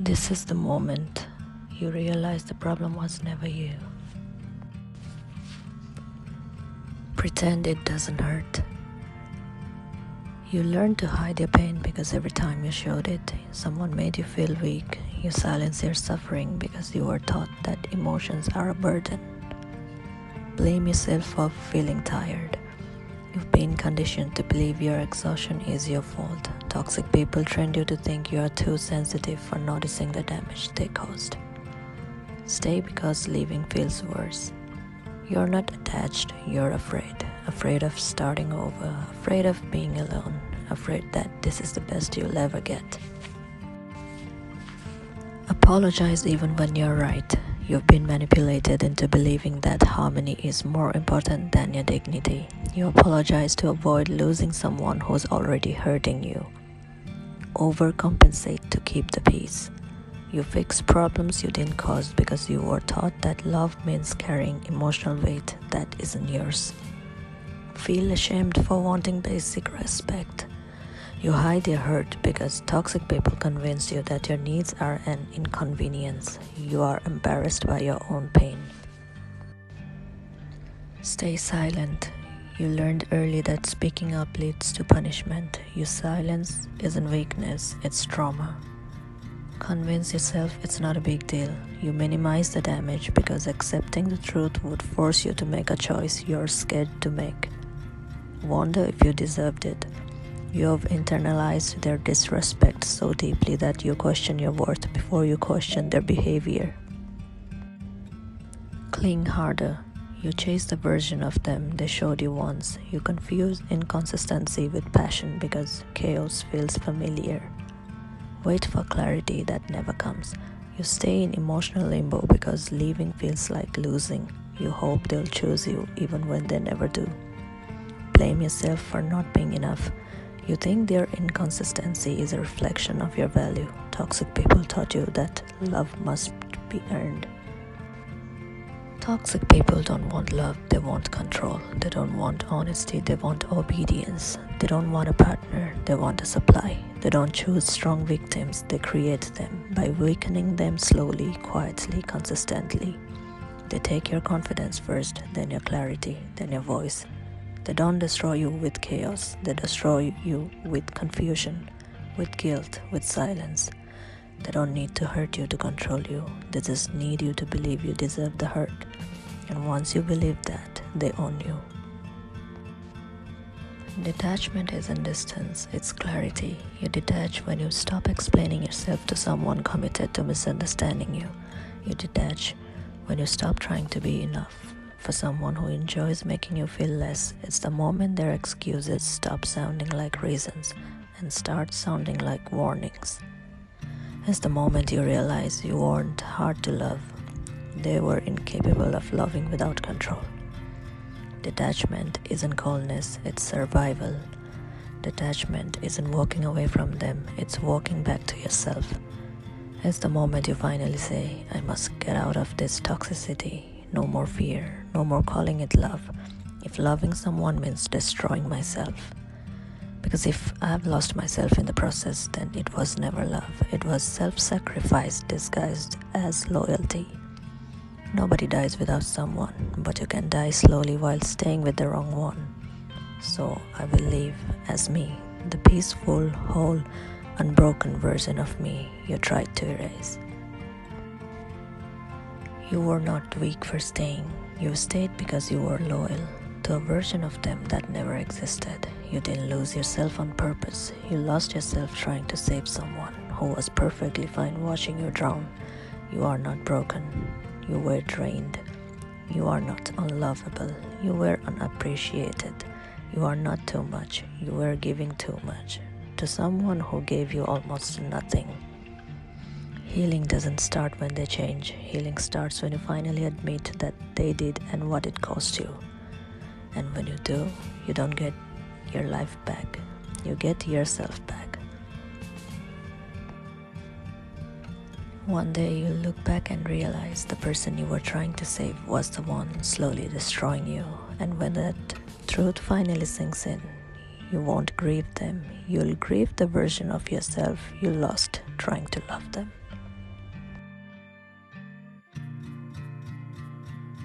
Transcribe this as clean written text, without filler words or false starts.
This is the moment you realize the problem was never you. Pretend it doesn't hurt. You learn to hide your pain because every time you showed it, someone made you feel weak. You silence your suffering because you were taught that emotions are a burden. Blame yourself for feeling tired. You've been conditioned to believe your exhaustion is your fault. Toxic people train you to think you are too sensitive for noticing the damage they caused. Stay because leaving feels worse. You're not attached, you're afraid. Afraid of starting over, afraid of being alone, afraid that this is the best you'll ever get. Apologize even when you're right. You've been manipulated into believing that harmony is more important than your dignity. You apologize to avoid losing someone who's already hurting you. Overcompensate to keep the peace. You fix problems you didn't cause because you were taught that love means carrying emotional weight that isn't yours. Feel ashamed for wanting basic respect. You hide your hurt because toxic people convince you that your needs are an inconvenience. You are embarrassed by your own pain. Stay silent. You learned early that speaking up leads to punishment. Your silence isn't weakness, it's trauma. Convince yourself it's not a big deal. You minimize the damage because accepting the truth would force you to make a choice you're scared to make. Wonder if you deserved it. You have internalized their disrespect so deeply that you question your worth before you question their behavior. Cling harder. You chase the version of them they showed you once. You confuse inconsistency with passion because chaos feels familiar. Wait for clarity that never comes. You stay in emotional limbo because leaving feels like losing. You hope they'll choose you even when they never do. Blame yourself for not being enough. You think their inconsistency is a reflection of your value. Toxic people taught you that love must be earned. Toxic people don't want love, they want control. They don't want honesty, they want obedience. They don't want a partner, they want a supply. They don't choose strong victims, they create them by weakening them slowly, quietly, consistently. They take your confidence first, then your clarity, then your voice. They don't destroy you with chaos, they destroy you with confusion, with guilt, with silence. They don't need to hurt you to control you. They just need you to believe you deserve the hurt. And once you believe that, they own you. Detachment isn't distance, it's clarity. You detach when you stop explaining yourself to someone committed to misunderstanding you. You detach when you stop trying to be enough for someone who enjoys making you feel less. It's the moment their excuses stop sounding like reasons and start sounding like warnings. It's the moment you realize you weren't hard to love. They were incapable of loving without control. Detachment isn't coldness, it's survival. Detachment isn't walking away from them, it's walking back to yourself. It's the moment you finally say, I must get out of this toxicity. No more fear, no more calling it love. If loving someone means destroying myself. Because if I've lost myself in the process, then it was never love. It was self-sacrifice disguised as loyalty. Nobody dies without someone, but you can die slowly while staying with the wrong one. So I will live as me, the peaceful, whole, unbroken version of me you tried to erase. You were not weak for staying. You stayed because you were loyal to a version of them that never existed. You didn't lose yourself on purpose. You lost yourself trying to save someone who was perfectly fine watching you drown. You are not broken. You were drained. You are not unlovable. You were unappreciated. You are not too much. You were giving too much to someone who gave you almost nothing. Healing doesn't start when they change. Healing starts when you finally admit that they did and what it cost you. And when you do, you don't get your life back. You get yourself back. One day you'll look back and realize the person you were trying to save was the one slowly destroying you. And when that truth finally sinks in, you won't grieve them. You'll grieve the version of yourself you lost trying to love them.